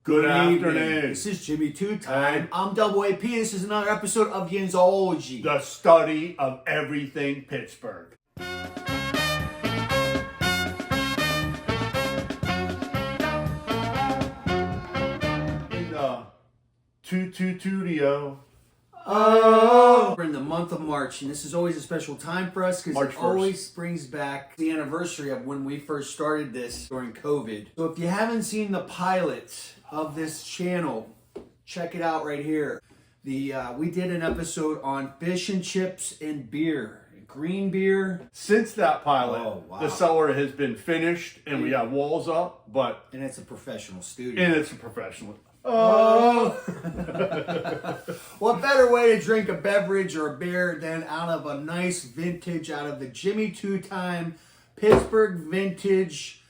Good evening. afternoon. This is Jimmy Two Time. I'm Double AP. This is another episode of Yinzology. The study of everything Pittsburgh. In the 222 Oh, we're in the month of March, and this is always a special time for us because March it 1st. always brings back the anniversary of when we first started this during COVID. So if you haven't seen the pilot of this channel, check it out right here. We did an episode on fish and chips and beer, green beer. Since that pilot, Oh, wow. the cellar has been finished and we have walls up, but And it's a professional studio. and it's a professional. Oh! What better way to drink a beverage or a beer than out of a nice vintage, out of the Jimmy Two Time Pittsburgh Vintage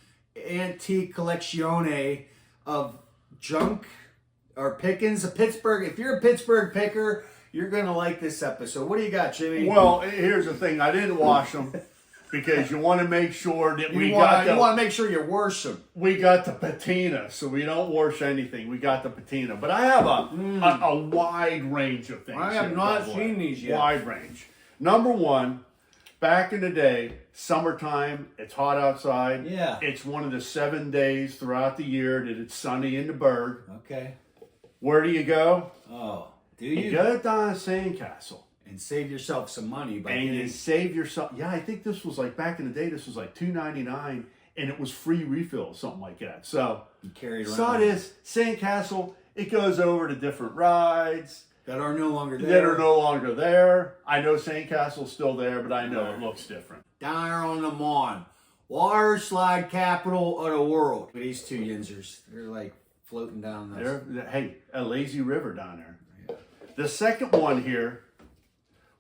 Antique Collezione of junk or pickings of Pittsburgh. If you're a Pittsburgh picker, you're going to like this episode. What do you got, Jimmy? Well, here's the thing. I didn't wash them because you want to make sure that you want to make sure you wash them. we got the patina, so we don't wash anything. We got the patina. But I have a wide range of things. I have here, not by the seen way. these yet. Wide range. Number one, back in the day, summertime, it's hot outside. Yeah. It's one of the 7 days throughout the year that it's sunny in the Berg. Okay. Where do you go? Oh, do You you? go down to Sandcastle. And save yourself some money by And you getting... save yourself. Yeah, I think this was like back in the day. This was like $2.99, and it was free refill, something like that. So You carry it around. saw this Sandcastle. It goes over to different rides That are no longer there. that are no longer there. I know Sandcastle's still there, but I know it looks different. Down there on the Mon. Water slide capital of the world. These two Yinzers, they're like floating down this. Hey, a lazy river down there. The second one here,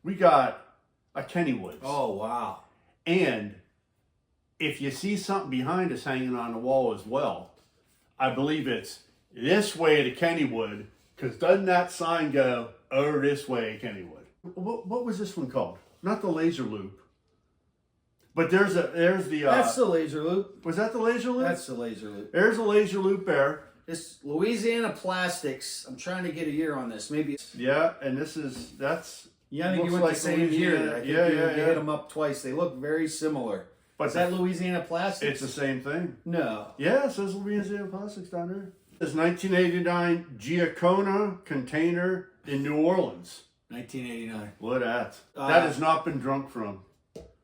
we got a Kennywood's. Oh, wow. And if you see something behind us hanging on the wall as well, I believe it's this way to Kennywood, because doesn't that sign go over this way, Kennywood? What was this one called? Not the laser loop. But there's the That's the laser loop. was that the laser loop? That's the laser loop. There's a laser loop there. This Louisiana Plastics, I'm trying to get a year on this. Maybe it's... Yeah, and that's Yeah, I think you looks went like the same Louisiana. year. I think Yeah, you yeah, hit them up twice. They look very similar. But Is that Louisiana Plastics? it's the same thing. No. Yeah, it says Louisiana Plastics down there. It's 1989 Giacomo container in New Orleans. 1989. What at? That has not been drunk from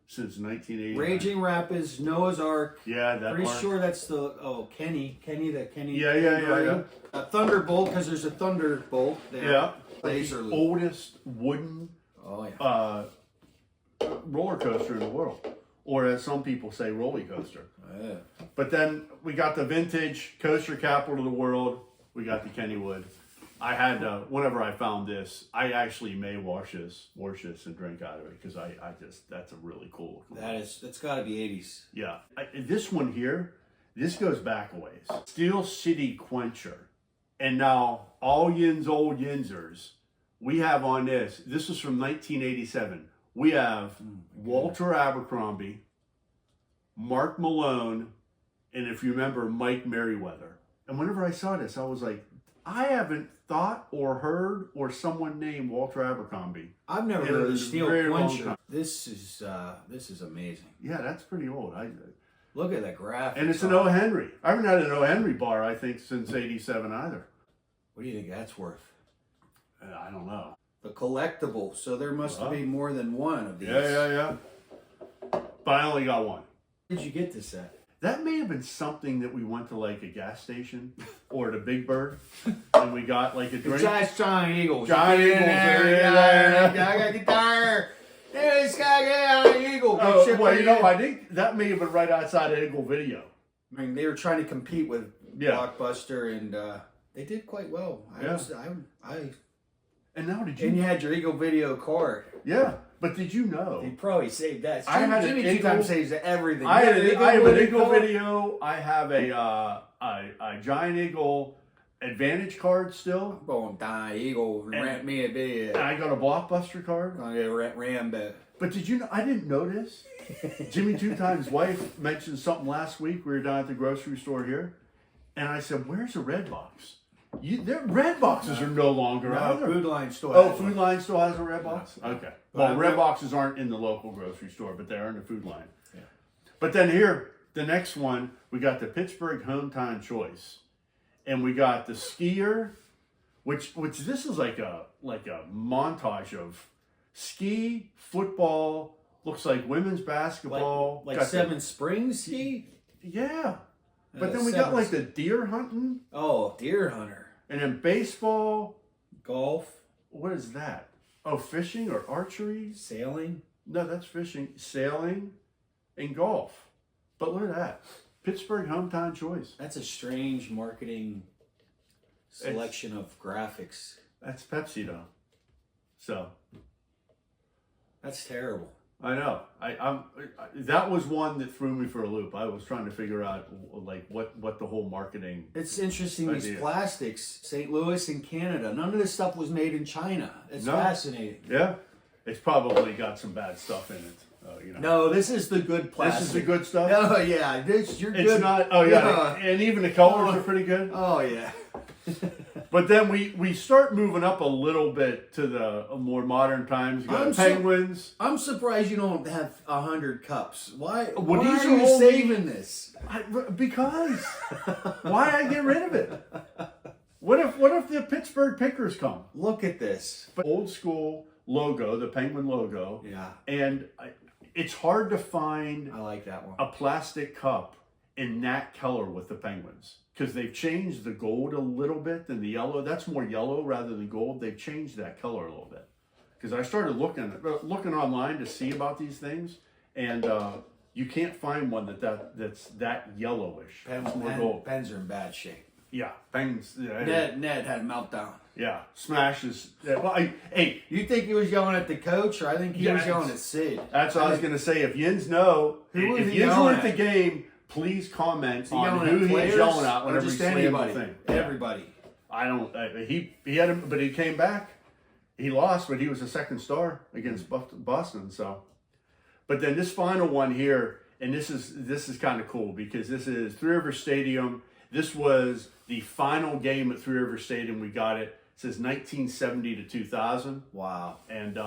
since 1989. Raging Rapids, Noah's Ark. Yeah, that Pretty part. sure that's the Kenny. Yeah. A Thunderbolt, because there's a Thunderbolt there. Yeah. Laser the loop. oldest wooden Oh yeah. roller coaster in the world. Or as some people say, roller coaster. Yeah. But then we got the vintage coaster capital of the world. We got the Kennywood. I had whenever I found this, I actually may wash this and drink out of it because I just that's a really cool. That's got to be 80s. Yeah, this one here, this goes back a ways. Steel City Quencher, and now all old Yinzers, we have on this. This is from 1987. We have Walter Abercrombie, Mark Malone, and if you remember, Mike Merriweather. And whenever I saw this, I was like, I haven't thought or heard or someone named Walter Abercrombie. I've never in heard a of the Steel very long Quencher. time. This is amazing. Yeah, that's pretty old. Look at that graphic. And it's an O. Henry. I haven't had an O. Henry bar, I think, since 87 either. What do you think that's worth? I don't know. The collectible. So there must be more than one of these. Yeah. But I only got one. Where did you get this at? That may have been something that we went to like a gas station or the Big Bird and we got like a drink. That's Giant Eagles. Giant Get in Eagles, there, yeah. I got guitar. This guy got an Eagle. Oh, well, you know, I think that may have been right outside of Eagle Video. I mean, they were trying to compete with Blockbuster, and they did quite well. And now did And you you? had your Eagle Video card. Yeah, but did you know? They probably saved that. I had Jimmy an Two Time Eagle- saves everything. I have an Eagle card? Video. I have a Giant Eagle Advantage card still. I'm going die Eagle. Rent me a And bed. I got a Blockbuster card. I'm gonna rent Rambo. But did you know, I didn't notice. Jimmy Two Time's wife mentioned something last week. We were down at the grocery store here. And I said, where's the red box? Their red boxes are no longer No, out there. Food Line still Oh, has Food one. Line still has a red box? Okay. Well, red boxes aren't in the local grocery store, but they are in the Food Line. Yeah. But then here, the next one, we got the Pittsburgh Hometown Choice. And we got the skier, which this is like a montage of ski, football, looks like women's basketball. Like got Seven Springs ski? Yeah. But then we got like the deer hunting. Oh, deer hunter. And then baseball. Golf. What is that? Oh, fishing or archery? Sailing. No, that's fishing, sailing, and golf. But look at that. Pittsburgh Hometown Choice. That's a strange marketing selection of graphics. That's Pepsi though. So That's terrible. I know. That was one that threw me for a loop. I was trying to figure out like what the whole marketing. It's interesting, these idea. plastics, St. Louis and Canada, none of this stuff was made in China. It's No. fascinating. Yeah, it's probably got some bad stuff in it. No, this is the good plastic. This is the good stuff. Oh yeah, you're It's good. not. Oh yeah, and even the colors are pretty good. Oh yeah. But then we start moving up a little bit to the more modern times. You got Penguins. I'm surprised you don't have 100 cups. Why? Well, why these are are you all saving this? Because why I get rid of it? What if the Pittsburgh Pickers come? Look at this. But old school logo, the Penguin logo. Yeah, And it's hard to find I like that one. a plastic cup in that color with the Penguins. Because they've changed the gold a little bit than the yellow. That's more yellow rather than gold. They've changed that color a little bit. Because I started looking online to see about these things, and you can't find one that's that yellowish. It's more gold. Pens are in bad shape. Yeah, Penguins. Yeah, Ned had a meltdown. yeah, smashes. Yeah, well, hey, You think he was yelling at the coach, or I think he was yelling at Sid? that's what I was gonna say. If Yins know, Who if was he Yins were yelling at the at? game, please comment on Yelling who at he's players, yelling at or whenever he just slammed anybody? the thing. Yeah. Everybody. I don't. He had him, but he came back. He lost, but he was a second star against Boston. So, but then this final one here, and this is kind of cool because this is Three River Stadium. This was the final game at Three River Stadium. We got it. It says 1970 to 2000. Wow. And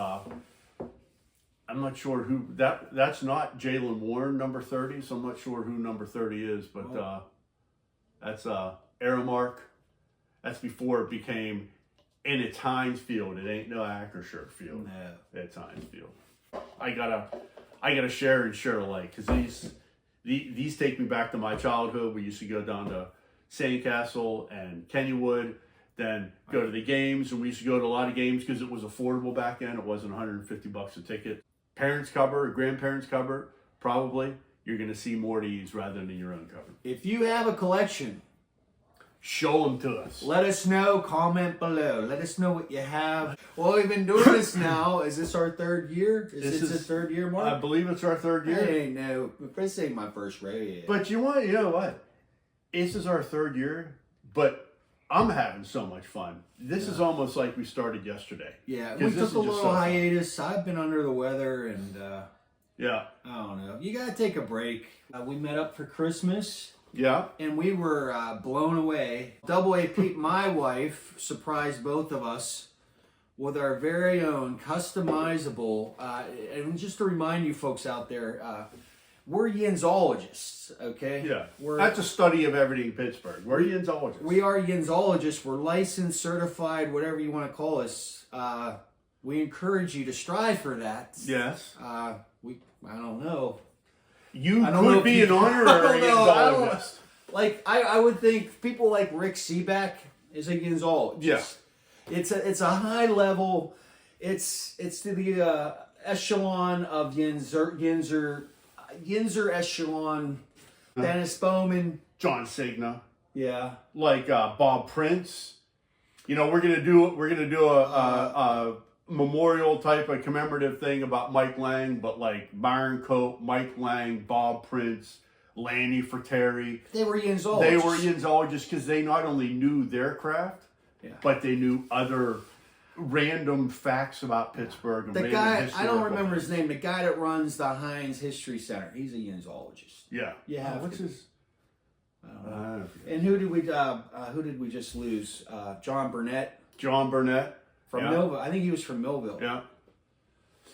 I'm not sure who that's not Jalen Warren, number 30, so I'm not sure who number 30 is, but that's Aramark. That's before it became, and it's Heinz Field. It ain't no Acrisure Field. No. It's Heinz Field. I gotta share and share alike, because these take me back to my childhood. We used to go down to Sandcastle and Kennywood, then go to the games, and we used to go to a lot of games because it was affordable back then. It wasn't $150 a ticket. Parents' cupboard, grandparents' cupboard, probably you're going to see more of these rather than in your own cupboard. If you have a collection, show them to us. let us know. Comment below. Let us know what you have. Well, we've been doing this now. Is this our third year? Is this the third year mark? I believe it's our third year. Hey, no. This ain't my first rodeo. But you know what? This is our third year, but I'm having so much fun. This is almost like we started yesterday. Yeah, 'Cause we this took is a just little so fun. hiatus. I've been under the weather, and Yeah. I don't know. You gotta take a break. We met up for Christmas, Yeah. and we were blown away. Double A Pete, my wife, surprised both of us with our very own customizable. And just to remind you folks out there, we're Yinzologists, okay? Yeah. We're, That's a study of everything Pittsburgh. We're Yinzologists. We are Yinzologists. We're licensed, certified, whatever you want to call us. We encourage you to strive for that. Yes. I don't know. You I don't know could if be you- an honorary I don't know. Yinzologist. Like I would think people like Rick Seaback is a Yinzologist. Yeah. It's a high level. It's to the echelon of Yinzer echelon. Dennis Bowman. John Cigna. Yeah. Like Bob Prince. You know, we're gonna do a memorial type of commemorative thing about Mike Lang, but like Byron Cope, Mike Lang, Bob Prince, Lanny Fratteri. They were Yinzologists. They were Yinzologists because they not only knew their craft, but they knew other random facts about Pittsburgh. And The random guy, I don't historical remember his things. name, the guy that runs the Heinz History Center. He's a Yinzologist. Yeah. You have What's to. his? And who did we just lose? John Burnett John Burnett from Millville. I think he was from Millville. Yeah.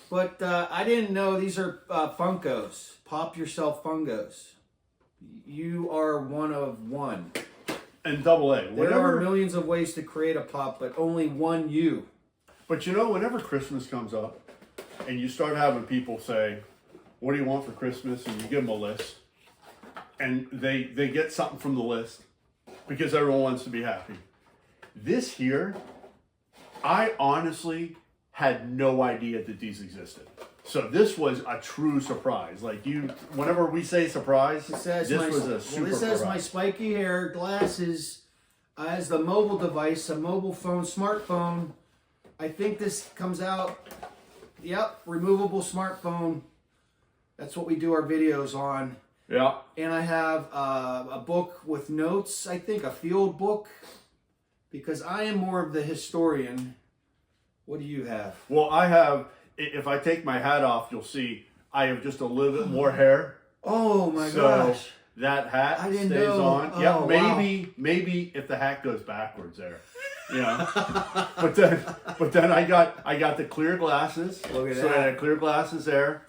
But I didn't know these are Funkos. Pop yourself Funkos. You are one of one. And double A. There are millions of ways to create a pop, but only one you. But you know, whenever Christmas comes up and you start having people say, what do you want for Christmas? And you give them a list. And they get something from the list because everyone wants to be happy. This here, I honestly had no idea that these existed. So this was a true surprise. Like whenever we say surprise, this was a super This has surprise. my spiky hair, glasses, as the mobile device, a mobile phone, smartphone. I think this comes out, yep, removable smartphone. That's what we do our videos on. Yeah. And I have a book with notes, I think, a field book, because I am more of the historian. What do you have? Well, I have, if I take my hat off, you'll see I have just a little bit more hair. Oh my gosh. That hat I didn't stays know. on. Oh, Yeah, wow. maybe if the hat goes backwards there. You know. but then I got the clear glasses. Look at so that. I had clear glasses there.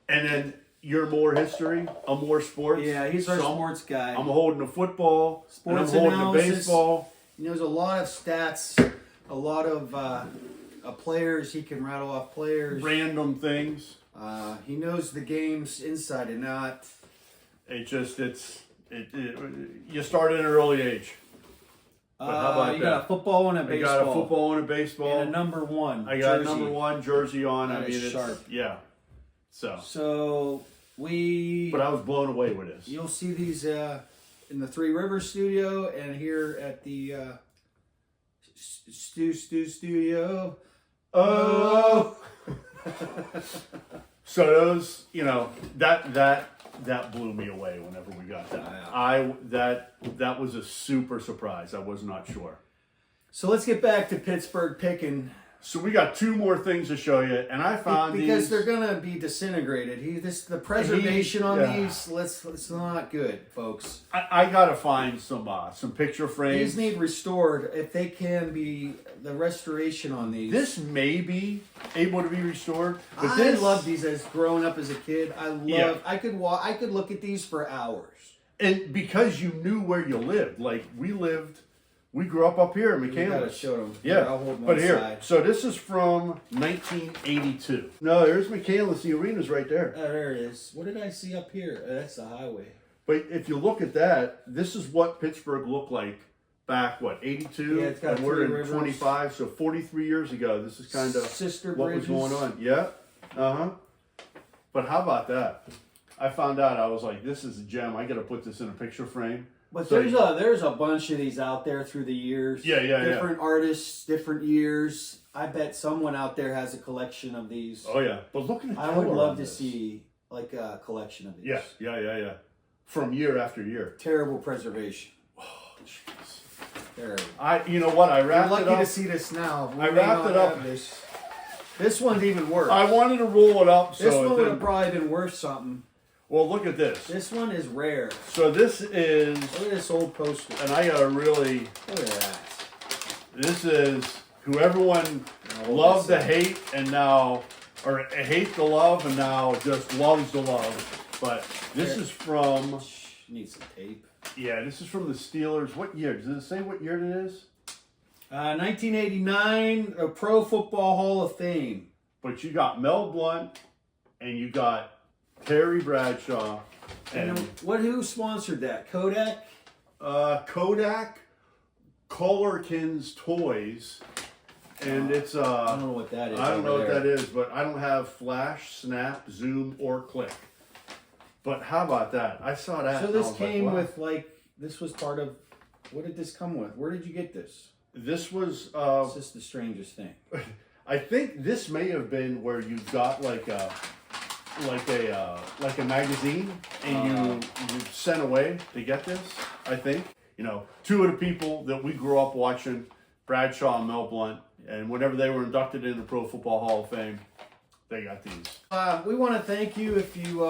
And then you're more history, I'm more sports. Yeah, he's our So sports guy. I'm holding the football, Sports and I'm holding analysis. the baseball. He knows a lot of stats, a lot of players. He can rattle off players. Random things. He knows the games inside and out. You start at an early age. But how about you got a football and a I baseball. got a football and a baseball. And a number one. I got jersey. a number one jersey on. That I mean, is it's sharp. Yeah. So. But I was blown away with this. You'll see these in the Three Rivers studio and here at the studio. Oh. So those, that blew me away whenever we got that. That was a super surprise. I was not sure. So let's get back to Pittsburgh picking. So we got two more things to show you, and I found because these. they're gonna be disintegrated. The preservation on these. It's not good, folks. I gotta find some picture frames. These need restored. If they can be, the restoration on these. This may be able to be restored, but I this these as growing up as a kid. I could look at these for hours. and because you knew where you lived, like we grew up here in We gotta McCandless. show them. Yeah, I'll hold one but here, side. so this is from 1982. No, there's McCandless. The arena's right there. Oh, there it is. What did I see up here? That's the highway. But if you look at that, this is what Pittsburgh looked like back, 82? Yeah, it's got and we're Three in Rivers. 25, so 43 years ago. This is kind of Sister what Bridges. was going on. Yeah, But how about that? I found out, I was like, this is a gem. I got to put this in a picture frame. But So- there's a bunch of these out there through the years. Yeah. Different artists, different years. I bet someone out there has a collection of these. Oh, yeah. But look at the I would color love on to this. see like a collection of these. Yeah. From year after year. Terrible preservation. Oh, jeez. Terrible. You know what? I You're wrapped it lucky up. to see this now. We I may wrapped not it up. have This one's even worse. I wanted to roll it up. This So one it would have didn't- probably been worth something. Well, look at this. This one is rare. So this is, Look at this old poster. and I got to really, Look at that. this is who everyone loved to hate and now, or hate to love and now just loves to love. But this is from, Need some tape. this is from the Steelers. What year? Does it say what year it is? 1989, a Pro Football Hall of Fame. But you got Mel Blount and you got Terry Bradshaw and Who sponsored that? Kodak? Kodak, Colorkins Toys, and it's I don't know what that is. I don't know over what there. that is, but I don't have flash, snap, zoom, or click. But how about that? I saw that. So and I this was like, came wow. with this was part of. What did this come with? Where did you get this? This was. This is the strangest thing. I think this may have been where you got like a magazine and you sent away to get this. I think two of the people that we grew up watching, Bradshaw and Mel Blount, and whenever they were inducted in the Pro Football Hall of Fame, they got these. We want to thank you if you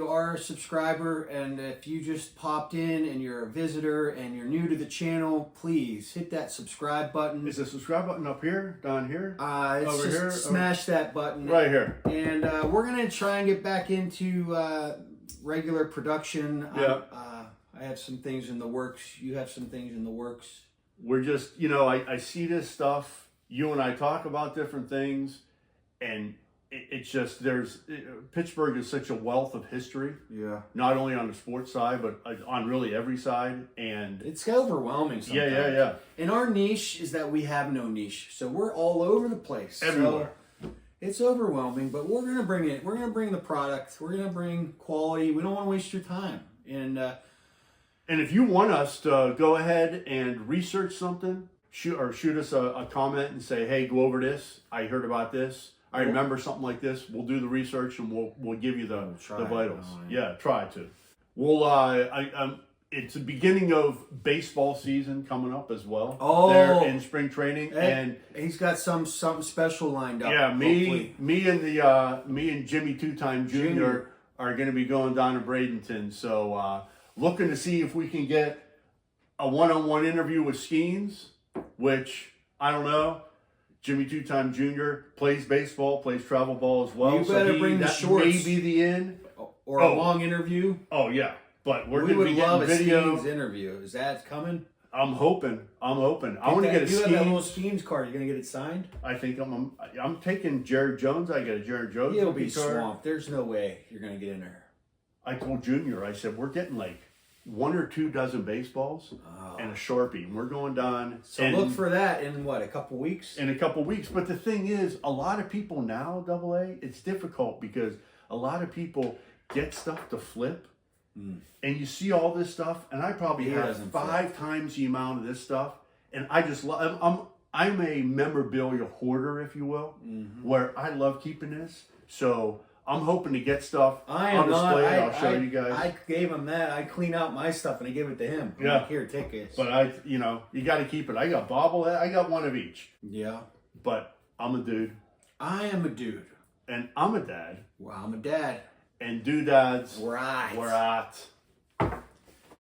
are a subscriber, and if you just popped in and you're a visitor and you're new to the channel, please hit that subscribe button. Is the subscribe button up here, down here, It's over just here? smash that button Right here. and we're gonna try and get back into regular production. Yeah. I have some things in the works. You have some things in the works. We're just, you know, I see this stuff. You and I talk about different things, and it's just, Pittsburgh is such a wealth of history. Yeah. Not only on the sports side, but on really every side. And It's overwhelming sometimes. yeah. And our niche is that we have no niche. So we're all over the place. Everywhere. So it's overwhelming, but we're going to bring it. We're going to bring the product. We're going to bring quality. We don't want to waste your time. And if you want us to go ahead and research something, shoot us a comment and say, hey, go over this. I heard about this. I remember something like this. We'll do the research and we'll give you the vitals. Yeah, try to. We'll it's the beginning of baseball season coming up as well. Oh, they're in spring training, and he's got something special lined up. yeah, me and Jimmy Two-Time Jr. are going to be going down to Bradenton. So looking to see if we can get a one-on-one interview with Skeens, which I don't know. Jimmy Two-Time Jr. plays baseball, plays travel ball as well. You better bring the shorts. May be the end. Or a long interview. Oh, yeah. But we're We going to be would love getting a video. Skeens interview. Is that coming? I'm hoping. I want to get a You have that little Skeens. Skeens card. You gonna get it signed? I think I'm taking Jared Jones. I got a Jared Jones. He'll be card. swamped. There's no way you're gonna get in there. I told Junior, I said, we're getting like 1 or 2 dozen baseballs and a Sharpie. And we're going down. So look for that in what, a couple weeks? In a couple weeks. But the thing is, a lot of people now, AA, it's difficult because a lot of people get stuff to flip. And you see all this stuff, and I probably have 5 times the amount of this stuff. And I just love, I'm a memorabilia hoarder, if you will, where I love keeping this. So I'm hoping to get stuff on display. I'll show you guys. I gave him that. I clean out my stuff and I give it to him. I'm Yeah. like, here, take it. But you got to keep it. I got bobblehead. I got one of each. Yeah. But I'm a dude. I am a dude. And I'm a dad. Well, I'm a dad. And doodads. Right. We're at.